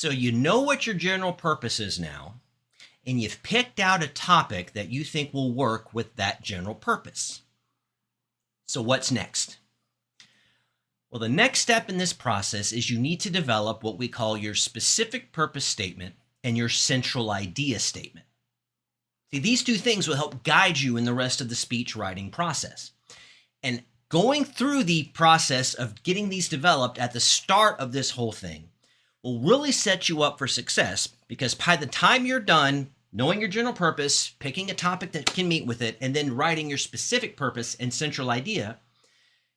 So you know what your general purpose is now, and you've picked out a topic that you think will work with that general purpose. So what's next? Well, the next step in this process is you need to develop what we call your specific purpose statement and your central idea statement. See, these two things will help guide you in the rest of the speech writing process. And going through the process of getting these developed at the start of this whole thing will really set you up for success, because by the time you're done knowing your general purpose, picking a topic that can meet with it, and then writing your specific purpose and central idea,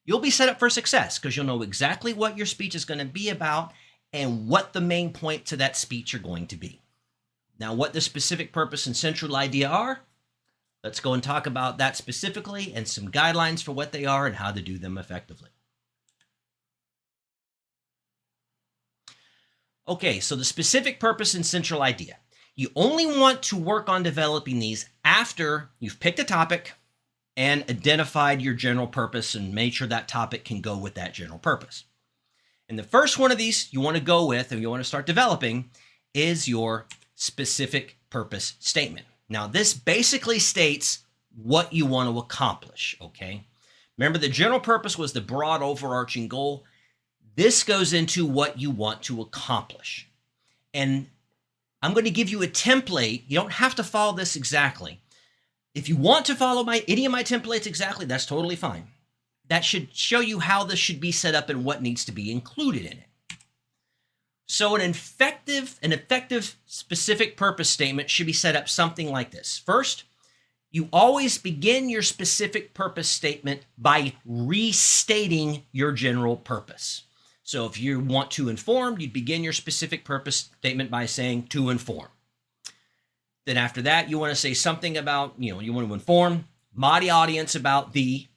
you'll be set up for success because you'll know exactly what your speech is going to be about and what the main point to that speech are going to be. Now, what the specific purpose and central idea are, let's go and talk about that specifically and some guidelines for what they are and how to do them effectively. Okay, so the specific purpose and central idea. You only want to work on developing these after you've picked a topic and identified your general purpose and made sure that topic can go with that general purpose. And the first one of these you want to go with and you want to start developing is your specific purpose statement. Now, this basically states what you want to accomplish, okay? Remember, the general purpose was the broad overarching goal. This goes into what you want to accomplish. And I'm going to give you a template. You don't have to follow this exactly. If you want to follow any of my templates exactly, that's totally fine. That should show you how this should be set up and what needs to be included in it. So an effective specific purpose statement should be set up something like this. First, you always begin your specific purpose statement by restating your general purpose. So if you want to inform, you'd begin your specific purpose statement by saying to inform. Then after that, you want to say something about, you want to inform my audience about and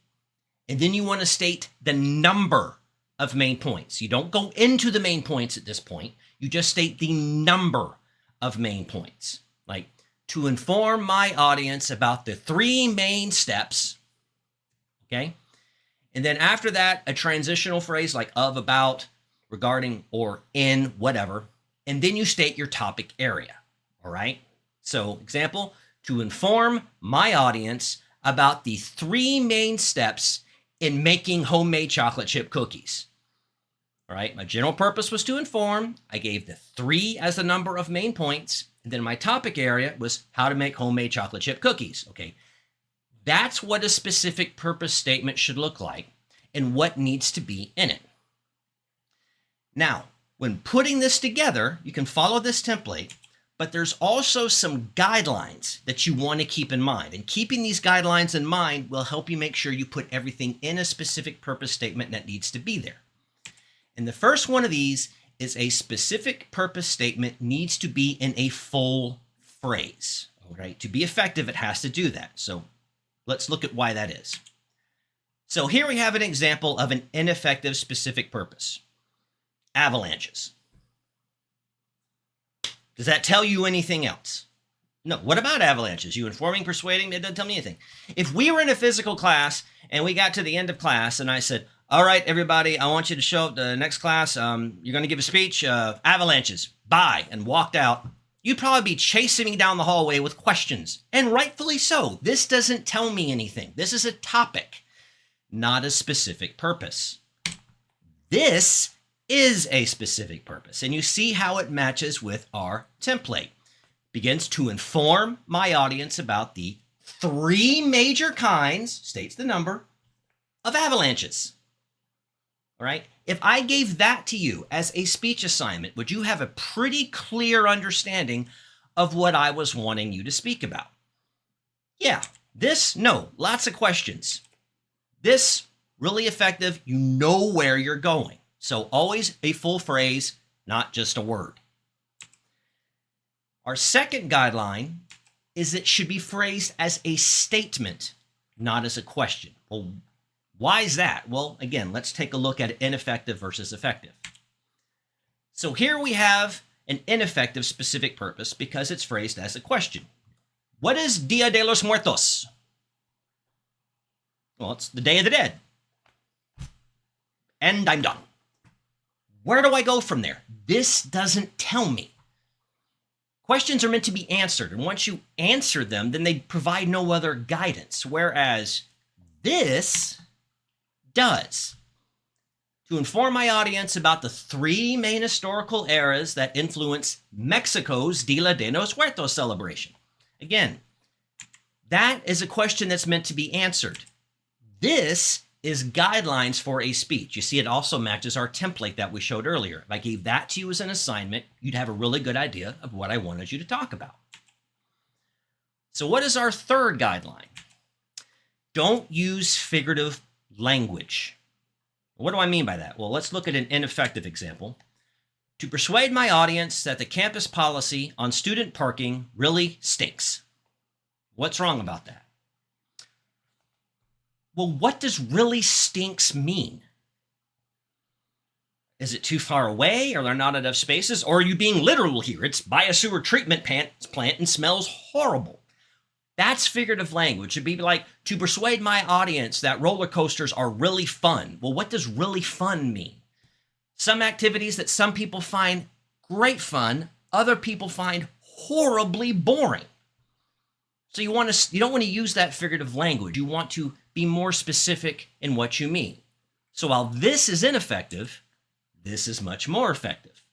then you want to state the number of main points. You don't go into the main points at this point. You just state the number of main points. Like, to inform my audience about the 3 main steps, okay? And then after that, a transitional phrase like of, about, regarding, or in, whatever. And then you state your topic area, all right? So, example, to inform my audience about the 3 main steps in making homemade chocolate chip cookies. All right, my general purpose was to inform. I gave the 3 as the number of main points. And then my topic area was how to make homemade chocolate chip cookies. Okay, that's what a specific purpose statement should look like and what needs to be in it. Now, when putting this together, you can follow this template, but there's also some guidelines that you want to keep in mind. And keeping these guidelines in mind will help you make sure you put everything in a specific purpose statement that needs to be there. And the first one of these is a specific purpose statement needs to be in a full phrase. All right, to be effective, it has to do that. So let's look at why that is. So here we have an example of an ineffective specific purpose. Avalanches. Does that tell you anything else? No. What about avalanches? You informing, persuading? It doesn't tell me anything. If we were in a physical class and we got to the end of class and I said, all right, everybody, I want you to show up to the next class. You're going to give a speech, avalanches, bye, and walked out. You'd probably be chasing me down the hallway with questions, and rightfully so. This doesn't tell me anything. This is a topic, not a specific purpose. This is a specific purpose, and you see how it matches with our template. Begins to inform my audience about the 3 major kinds, states the number, of avalanches. All right. If I gave that to you as a speech assignment, would you have a pretty clear understanding of what I was wanting you to speak about? Yeah. This, no. Lots of questions. This, really effective. You know where you're going. So always a full phrase, not just a word. Our second guideline is it should be phrased as a statement, not as a question. Well, why is that? Well, again, let's take a look at ineffective versus effective. So here we have an ineffective specific purpose because it's phrased as a question. What is Dia de los Muertos? Well, it's the Day of the Dead. And I'm done. Where do I go from there? This doesn't tell me. Questions are meant to be answered, and once you answer them, then they provide no other guidance, whereas this does. To inform my audience about the 3 main historical eras that influence Mexico's Dia de los Muertos celebration. Again, that is a question that's meant to be answered. This is guidelines for a speech. You see, it also matches our template that we showed earlier. If I gave that to you as an assignment, you'd have a really good idea of what I wanted you to talk about. So what is our third guideline? Don't use figurative language. What do I mean by that? Well, let's look at an ineffective example. To persuade my audience that the campus policy on student parking really stinks. What's wrong about that? Well, what does really stinks mean? Is it too far away? Are there not enough spaces? Or are you being literal here? It's by a sewer treatment plant and smells horrible. That's figurative language. It'd be like, to persuade my audience that roller coasters are really fun. Well, what does really fun mean? Some activities that some people find great fun, other people find horribly boring. So you don't want to use that figurative language. You want to be more specific in what you mean. So while this is ineffective, this is much more effective.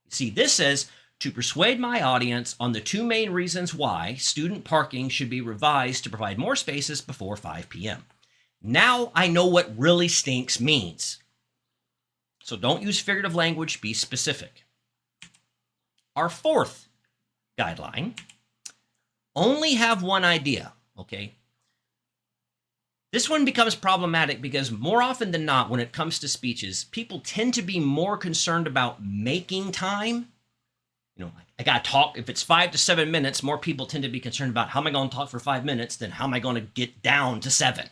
See, this says, to persuade my audience on the 2 main reasons why student parking should be revised to provide more spaces before 5 p.m. Now I know what really stinks means. So don't use figurative language, be specific. Our fourth guideline, only have one idea, okay? This one becomes problematic because more often than not, when it comes to speeches, people tend to be more concerned about making time. I got to talk. If it's 5 to 7 minutes, more people tend to be concerned about how am I going to talk for 5 minutes than how am I going to get down to 7.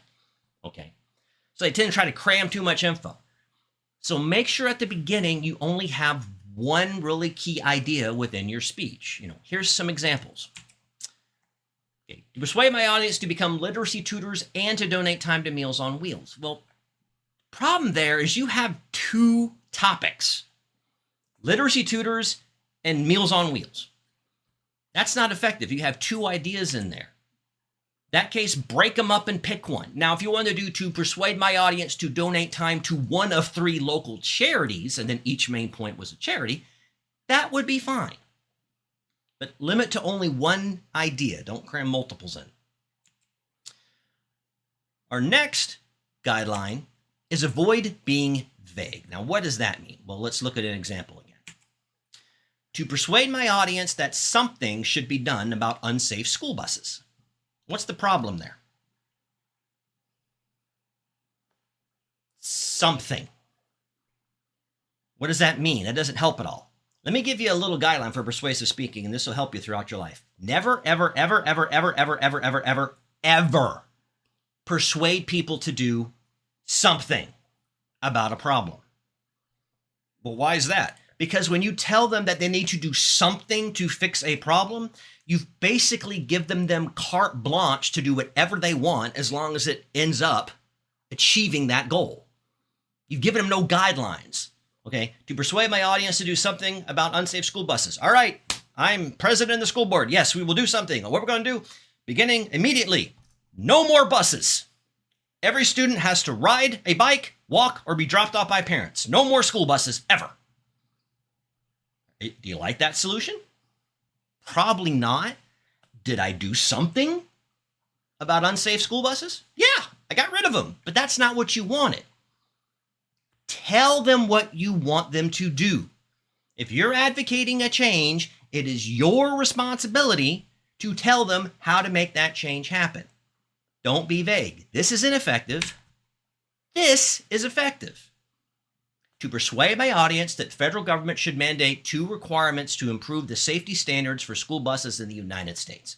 Okay. So they tend to try to cram too much info. So make sure at the beginning you only have one really key idea within your speech. Here's some examples. Okay. To persuade my audience to become literacy tutors and to donate time to Meals on Wheels. Well, problem there is you have 2 topics, literacy tutors and Meals on Wheels. That's not effective. You have 2 ideas in there. That case, break them up and pick one. Now, if you want to persuade my audience to donate time to one of 3 local charities, and then each main point was a charity, that would be fine. But limit to only one idea. Don't cram multiples in. Our next guideline is avoid being vague. Now, what does that mean? Well, let's look at an example again. To persuade my audience that something should be done about unsafe school buses. What's the problem there? Something. What does that mean? That doesn't help at all. Let me give you a little guideline for persuasive speaking, and this will help you throughout your life. Never, ever, ever, ever, ever, ever, ever, ever, ever, ever persuade people to do something about a problem. Well, why is that? Because when you tell them that they need to do something to fix a problem, you've basically given them carte blanche to do whatever they want as long as it ends up achieving that goal. You've given them no guidelines. Okay, to persuade my audience to do something about unsafe school buses. All right, I'm president of the school board. Yes, we will do something. What we're going to do, beginning immediately, no more buses. Every student has to ride a bike, walk, or be dropped off by parents. No more school buses, ever. Do you like that solution? Probably not. Did I do something about unsafe school buses? Yeah, I got rid of them, but that's not what you wanted. Tell them what you want them to do. If you're advocating a change, it is your responsibility to tell them how to make that change happen. Don't be vague. This is ineffective. This is effective. To persuade my audience that federal government should mandate 2 requirements to improve the safety standards for school buses in the United States.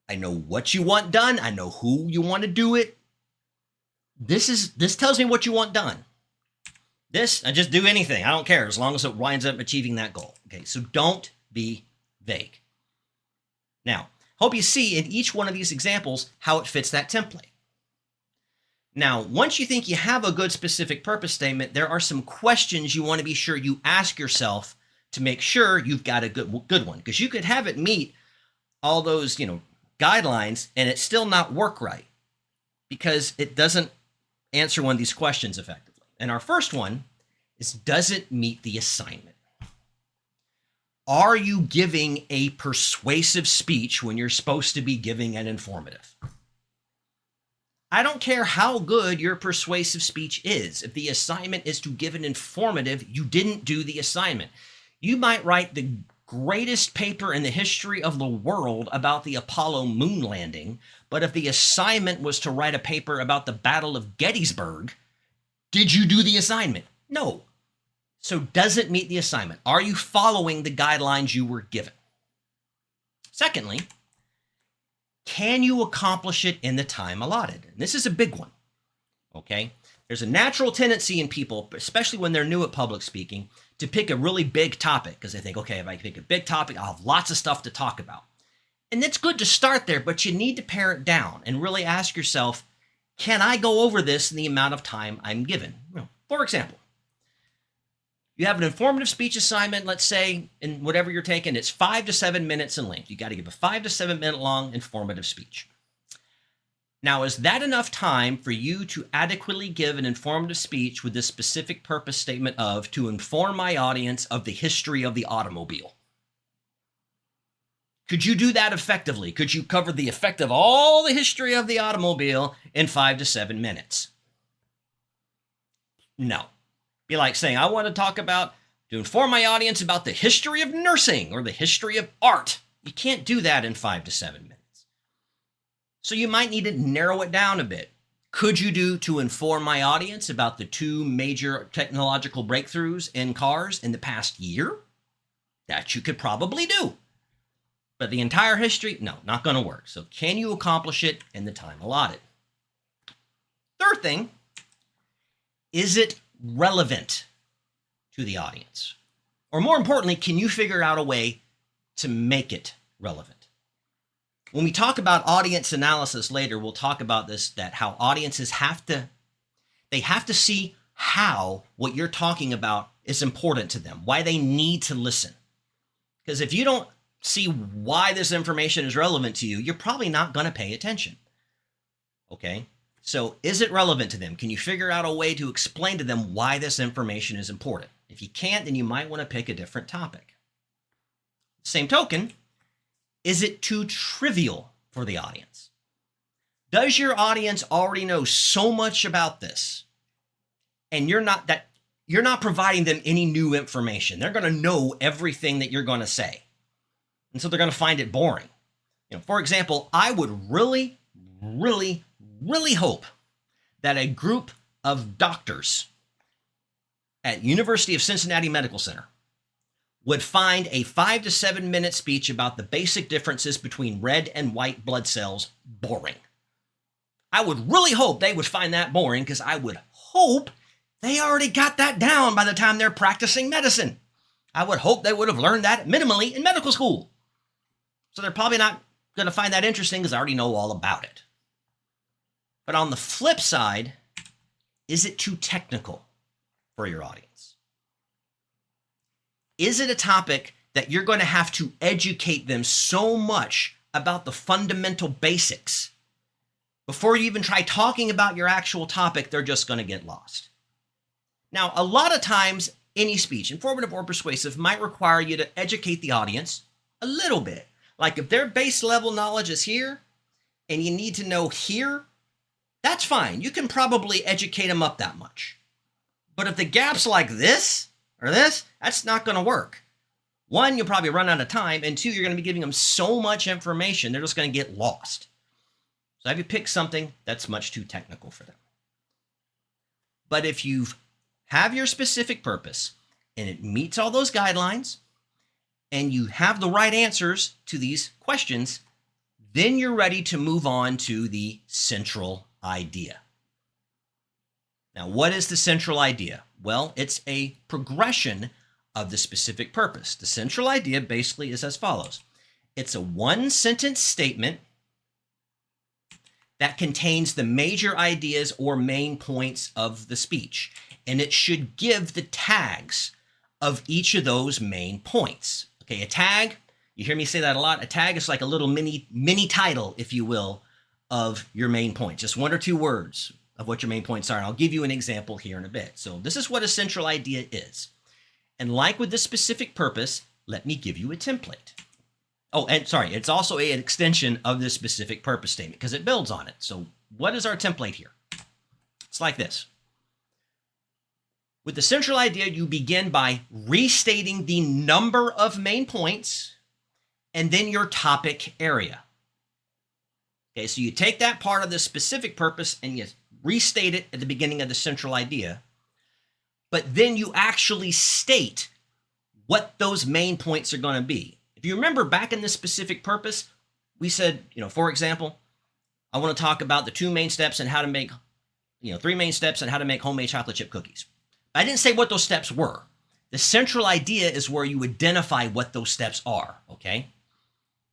I know what you want done. I know who you want to do it. This tells me what you want done. I just do anything. I don't care as long as it winds up achieving that goal. Okay, so don't be vague. Now, hope you see in each one of these examples how it fits that template. Now, once you think you have a good specific purpose statement, there are some questions you want to be sure you ask yourself to make sure you've got a good one, because you could have it meet all those, guidelines and it still not work right because it doesn't answer one of these questions effectively. And our first one is, does it meet the assignment? Are you giving a persuasive speech when you're supposed to be giving an informative? I don't care how good your persuasive speech is. If the assignment is to give an informative, you didn't do the assignment. You might write the greatest paper in the history of the world about the Apollo moon landing, but if the assignment was to write a paper about the Battle of Gettysburg, did you do the assignment? No. So does it meet the assignment? Are you following the guidelines you were given? Secondly, can you accomplish it in the time allotted? And this is a big one, okay? There's a natural tendency in people, especially when they're new at public speaking, to pick a really big topic because they think, okay, if I pick a big topic, I'll have lots of stuff to talk about. And it's good to start there, but you need to pare it down and really ask yourself, can I go over this in the amount of time I'm given? For example, you have an informative speech assignment, let's say, in whatever you're taking, it's 5 to 7 minutes in length. You got to give a 5 to 7 minute long informative speech. Now, is that enough time for you to adequately give an informative speech with this specific purpose statement of, to inform my audience of the history of the automobile? Could you do that effectively? Could you cover the effect of all the history of the automobile in 5 to 7 minutes? No. Be like saying, I want to inform my audience about the history of nursing or the history of art. You can't do that in 5 to 7 minutes. So you might need to narrow it down a bit. Could you do to inform my audience about the 2 major technological breakthroughs in cars in the past year? That you could probably do. But the entire history, no, not going to work. So can you accomplish it in the time allotted? Third thing, is it relevant to the audience? Or more importantly, can you figure out a way to make it relevant? When we talk about audience analysis later, we'll talk about this, that how audiences have to see how what you're talking about is important to them, why they need to listen. Because if you don't see why this information is relevant to you, you're probably not going to pay attention. Okay? So is it relevant to them? Can you figure out a way to explain to them why this information is important? If you can't, then you might want to pick a different topic. Same token, is it too trivial for the audience? Does your audience already know so much about this and you're not providing them any new information? They're going to know everything that you're going to say. And so they're going to find it boring. For example, I would really, really, really hope that a group of doctors at University of Cincinnati Medical Center would find a 5 to 7 minute speech about the basic differences between red and white blood cells boring. I would really hope they would find that boring, because I would hope they already got that down by the time they're practicing medicine. I would hope they would have learned that minimally in medical school. So they're probably not going to find that interesting because I already know all about it. But on the flip side, is it too technical for your audience? Is it a topic that you're going to have to educate them so much about the fundamental basics before you even try talking about your actual topic, they're just going to get lost? Now, a lot of times, any speech, informative or persuasive, might require you to educate the audience a little bit. Like if their base level knowledge is here and you need to know here, that's fine. You can probably educate them up that much. But if the gap's like this or this, that's not going to work. One, you'll probably run out of time. And 2, you're going to be giving them so much information, they're just going to get lost. So have you picked something that's much too technical for them? But if you have your specific purpose and it meets all those guidelines and you have the right answers to these questions, then you're ready to move on to the central idea. Now, what is the central idea? Well, it's a progression of the specific purpose. The central idea basically is as follows. It's a 1-sentence statement that contains the major ideas or main points of the speech. And it should give the tags of each of those main points. Okay, a tag, you hear me say that a lot. A tag is like a little mini title, if you will, of your main point. Just one or two words of what your main points are. And I'll give you an example here in a bit. So this is what a central idea is. And like with this specific purpose, let me give you a template. Oh, and sorry, it's also an extension of this specific purpose statement because it builds on it. So what is our template here? It's like this. With the central idea, you begin by restating the number of main points and then your topic area. Okay, so you take that part of the specific purpose and you restate it at the beginning of the central idea, but then you actually state what those main points are going to be. If you remember back in this specific purpose, we said, for example, I want to talk about the 2 main steps and how to make, 3 main steps and how to make homemade chocolate chip cookies. I didn't say what those steps were. The central idea is where you identify what those steps are, okay?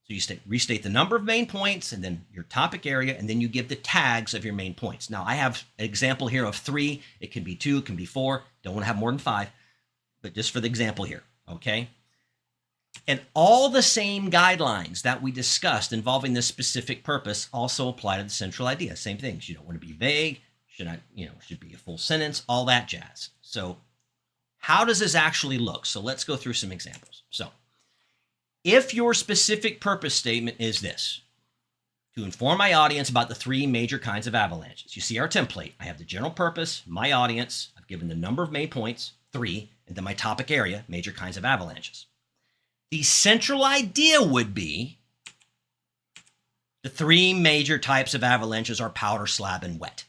So you restate the number of main points and then your topic area, and then you give the tags of your main points. Now, I have an example here of 3. It can be 2, it can be 4. Don't want to have more than 5, but just for the example here, okay? And all the same guidelines that we discussed involving this specific purpose also apply to the central idea. Same things. You don't want to be vague. Should be a full sentence, all that jazz. So how does this actually look? So let's go through some examples. So if your specific purpose statement is this, to inform my audience about the 3 major kinds of avalanches. You see our template. I have the general purpose, my audience. I've given the number of main points, 3, and then my topic area, major kinds of avalanches. The central idea would be the 3 major types of avalanches are powder, slab, and wet.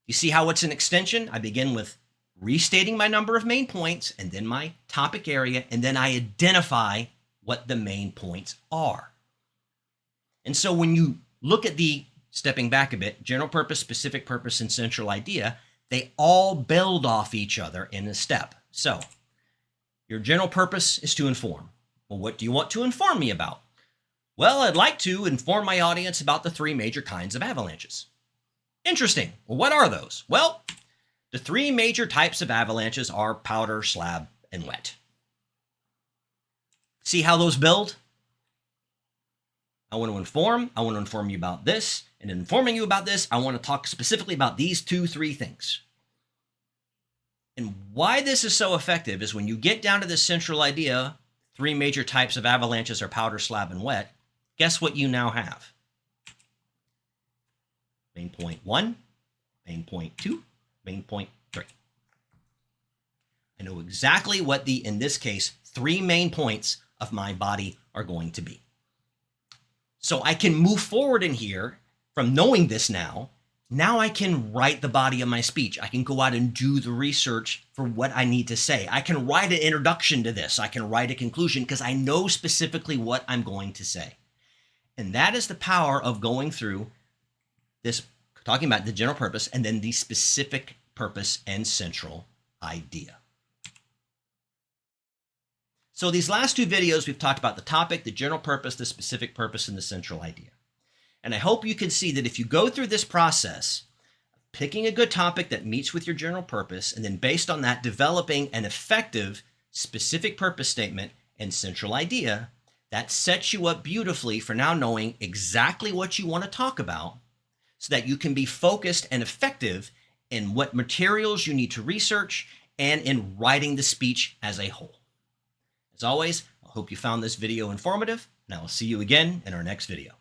You see how it's an extension? I begin with restating my number of main points and then my topic area, and then I identify what the main points are. And so when you look at stepping back a bit, general purpose, specific purpose, and central idea, they all build off each other in a step. So your general purpose is to inform. Well, what do you want to inform me about? Well, I'd like to inform my audience about the 3 major kinds of avalanches. Interesting. Well, what are those? Well, the 3 major types of avalanches are powder, slab, and wet. See how those build? I want to inform you about this, and in informing you about this, I want to talk specifically about these 3 things. And why this is so effective is when you get down to this central idea, 3 major types of avalanches are powder, slab, and wet, guess what you now have? Main point 1, main point 2, main point 3. I know exactly what in this case, 3 main points of my body are going to be. So I can move forward in here from knowing this now. Now I can write the body of my speech. I can go out and do the research for what I need to say. I can write an introduction to this. I can write a conclusion because I know specifically what I'm going to say. And that is the power of going through this, talking about the general purpose and then the specific purpose and central idea. So these last 2 videos, we've talked about the topic, the general purpose, the specific purpose, and the central idea. And I hope you can see that if you go through this process, picking a good topic that meets with your general purpose, and then based on that, developing an effective specific purpose statement and central idea, that sets you up beautifully for now knowing exactly what you want to talk about so that you can be focused and effective in what materials you need to research and in writing the speech as a whole. As always, I hope you found this video informative, and I will see you again in our next video.